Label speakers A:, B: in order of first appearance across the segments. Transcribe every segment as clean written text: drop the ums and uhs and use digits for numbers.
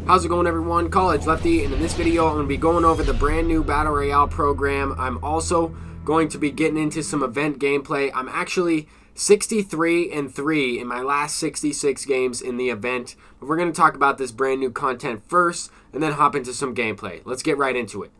A: How's it going, everyone? College Lefty, and in this video I'm going to be going over the brand new Battle Royale program. I'm also going to be getting into some event gameplay. I'm actually 63-3 in my last 66 games in the event, but we're going to talk about this brand new content first and then hop into some gameplay. Let's get right into it.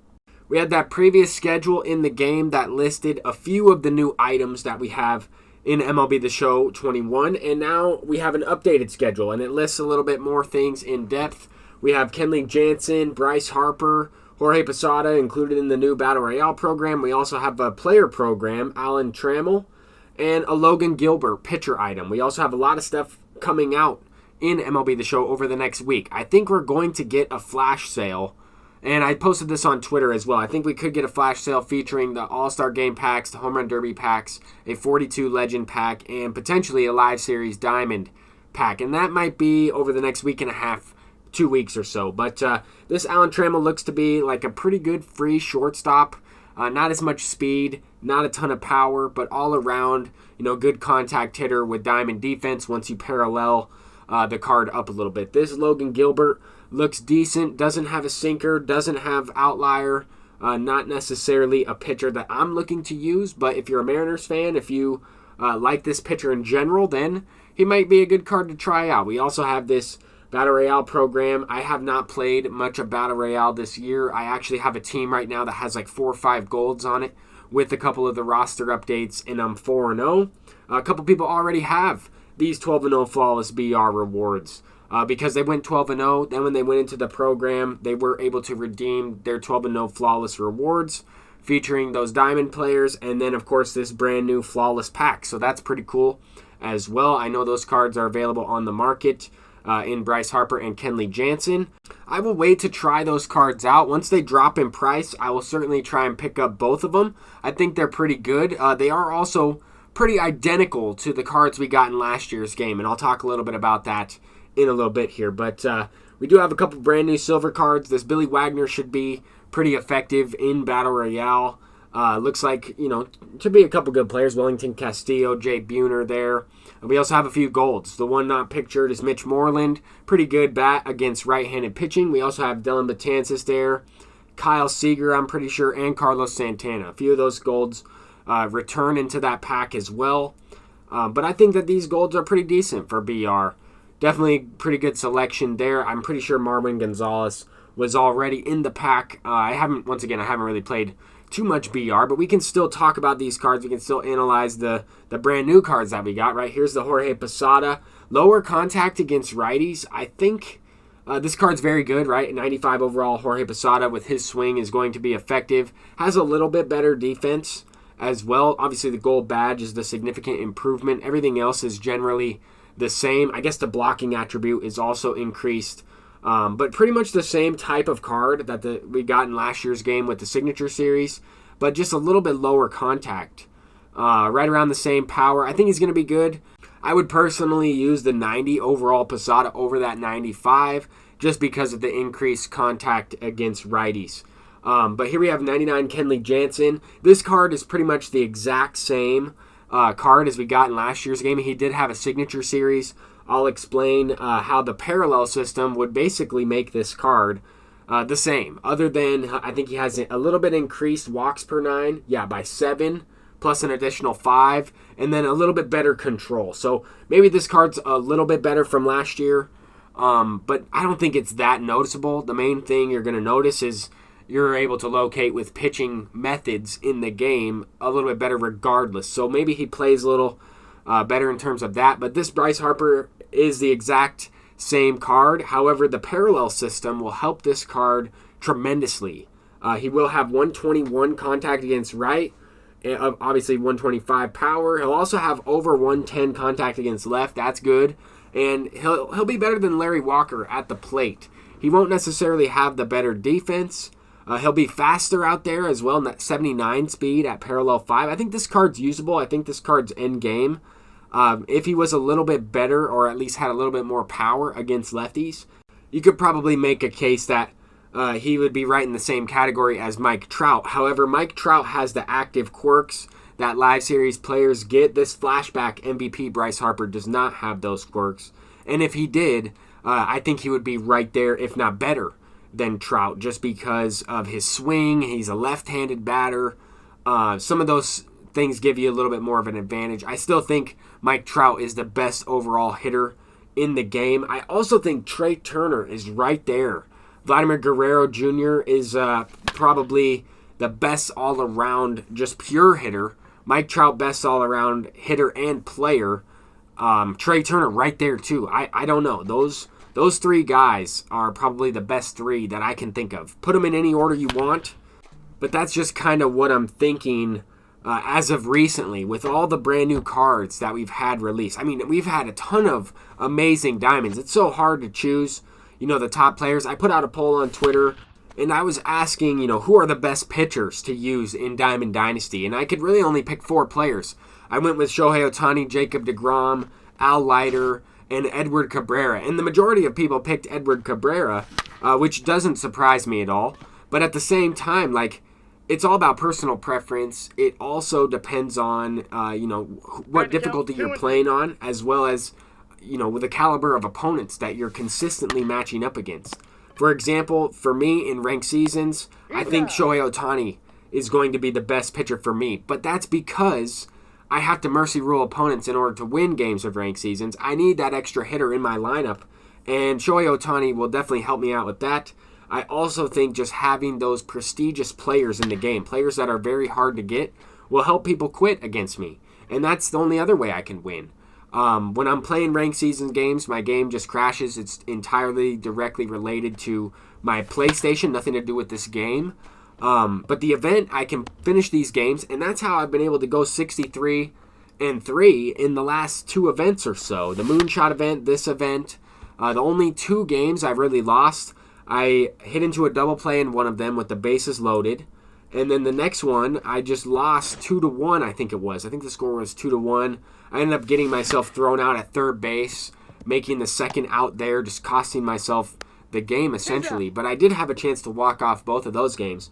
A: We had that previous schedule in the game that listed a few of the new items that we have in MLB The Show 21, and now we have an updated schedule, and it lists a little bit more things in depth. We have KENLEY JANSEN, Bryce Harper, Jorge Posada included in the new Battle Royale program. We also have a player program, Alan Trammell, and a Logan Gilbert pitcher item. We also have a lot of stuff coming out in MLB The Show over the next week. I think we're going to get a flash sale, and I posted this on Twitter as well. I think we could get a flash sale featuring the All-Star Game packs, the Home Run Derby packs, a 42 Legend pack, and potentially a Live Series Diamond pack. And that might be over the next week and a half, 2 weeks or so. But this Alan Trammell looks to be like a pretty good free shortstop. Not as much speed, not a ton of power, but all around, good contact hitter with diamond defense once you parallel the card up a little bit. This Logan Gilbert looks decent, doesn't have a sinker, doesn't have outlier, not necessarily a pitcher that I'm looking to use, but if you're a Mariners fan, if you like this pitcher in general, then he might be a good card to try out. We also have this Battle Royale program. I have not played much of Battle Royale this year. I actually have a team right now that has like 4 or 5 golds on it with a couple of the roster updates, and I'm 4-0. A couple people already have these 12-0 Flawless BR rewards because they went 12-0. Then when they went into the program, they were able to redeem their 12-0 Flawless rewards featuring those diamond players, and then of course this brand new Flawless pack. So that's pretty cool as well. I know those cards are available on the market in Bryce Harper and KENLEY JANSEN. I will wait to try those cards out. Once they drop in price, I will certainly try and pick up both of them. I think they're pretty good. They are also pretty identical to the cards we got in last year's game, and I'll talk a little bit about that in a little bit here. But we do have a couple brand new silver cards. This Billy Wagner should be pretty effective in Battle Royale. Looks like, to be a couple good players. Wellington Castillo, Jay Buhner there. And we also have a few golds. The one not pictured is Mitch Moreland. Pretty good bat against right-handed pitching. We also have Dylan Betances there. Kyle Seager, I'm pretty sure, and Carlos Santana. A few of those golds return into that pack as well. But I think that these golds are pretty decent for BR. Definitely pretty good selection there. I'm pretty sure Marwin Gonzalez was already in the pack. I haven't really played too much BR, but we can still talk about these cards. We can still analyze the brand new cards that we got. Right here's the Jorge Posada. Lower contact against righties. I think this card's very good, right? 95 overall Jorge Posada with his swing is going to be effective. Has a little bit better defense as well. Obviously the gold badge is the significant improvement. Everything else is generally the same. I guess the blocking attribute is also increased. But pretty much the same type of card that we got in last year's game with the Signature Series, but just a little bit lower contact. Right around the same power. I think he's going to be good. I would personally use the 90 overall Posada over that 95 just because of the increased contact against righties. But here we have 99 KENLEY JANSEN. This card is pretty much the exact same card as we got in last year's game. He did have a Signature Series. I'll explain how the parallel system would basically make this card the same. Other than, I think he has a little bit increased walks per 9. Yeah, by 7, plus an additional 5. And then a little bit better control. So maybe this card's a little bit better from last year. But I don't think it's that noticeable. The main thing you're going to notice is you're able to locate with pitching methods in the game a little bit better regardless. So maybe he plays a little better in terms of that. But this Bryce Harper is the exact same card. However, the parallel system will help this card tremendously. He will have 121 contact against right, and obviously 125 power. He'll also have over 110 contact against left. That's good. And he'll be better than Larry Walker at the plate. He won't necessarily have the better defense. He'll be faster out there as well, in that 79 speed at parallel 5. I think this card's usable. I think this card's end game. If he was a little bit better, or at least had a little bit more power against lefties, you could probably make a case that he would be right in the same category as Mike Trout. However, Mike Trout has the active quirks that live series players get. This flashback MVP Bryce Harper does not have those quirks. And if he did, I think he would be right there, if not better, than Trout, just because of his swing. He's a left-handed batter. Some of those things give you a little bit more of an advantage. I still think Mike Trout is the best overall hitter in the game. I also think Trey Turner is right there. Vladimir Guerrero Jr. is probably the best all-around, just pure hitter. Mike Trout, best all-around hitter and player. Trey Turner right there, too. I don't know. Those three guys are probably the best three that I can think of. Put them in any order you want, but that's just kind of what I'm thinking as of recently with all the brand new cards that we've had released. I mean, we've had a ton of amazing diamonds. It's so hard to choose, the top players. I put out a poll on Twitter, and I was asking, who are the best pitchers to use in Diamond Dynasty, and I could really only pick 4 players. I went with Shohei Ohtani, Jacob deGrom, Al Leiter, and Edward Cabrera. And the majority of people picked Edward Cabrera, which doesn't surprise me at all. But at the same time, it's all about personal preference. It also depends on, what difficulty you're playing on, as well as, with the caliber of opponents that you're consistently matching up against. For example, for me in ranked seasons, I think Shohei Ohtani is going to be the best pitcher for me. But that's because I have to mercy rule opponents in order to win games of ranked seasons. I need that extra hitter in my lineup, and Shohei Ohtani will definitely help me out with that. I also think just having those prestigious players in the game, players that are very hard to get, will help people quit against me. And that's the only other way I can win. When I'm playing ranked season games, my game just crashes. It's entirely directly related to my PlayStation, nothing to do with this game. But the event, I can finish these games, and that's how I've been able to go 63-3 in the last 2 events or so. The Moonshot event, this event, the only 2 games I've really lost. I hit into a double play in one of them with the bases loaded, and then the next one, I just lost 2-1, I think it was. I think the score was 2-1. I ended up getting myself thrown out at third base, making the second out there, just costing myself the game essentially. But I did have a chance to walk off both of those games.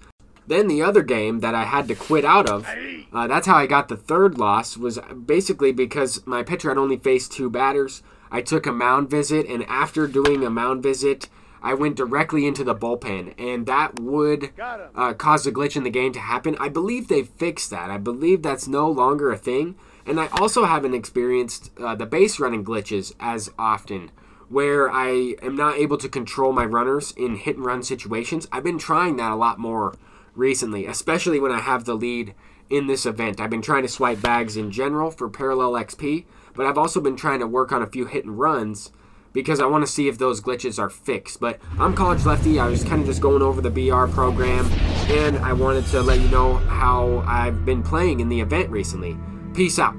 A: Then the other game that I had to quit out of, that's how I got the third loss, was basically because my pitcher had only faced 2 batters. I took a mound visit, and after doing a mound visit, I went directly into the bullpen, and that would cause a glitch in the game to happen. I believe they fixed that. I believe that's no longer a thing. And I also haven't experienced the base running glitches as often, where I am not able to control my runners in hit-and-run situations. I've been trying that a lot more recently, especially when I have the lead in this event. I've been trying to swipe bags in general for Parallel XP, but I've also been trying to work on a few hit-and-runs because I want to see if those glitches are fixed. But I'm College Lefty. I was kind of just going over the BR program, and I wanted to let you know how I've been playing in the event recently. Peace out.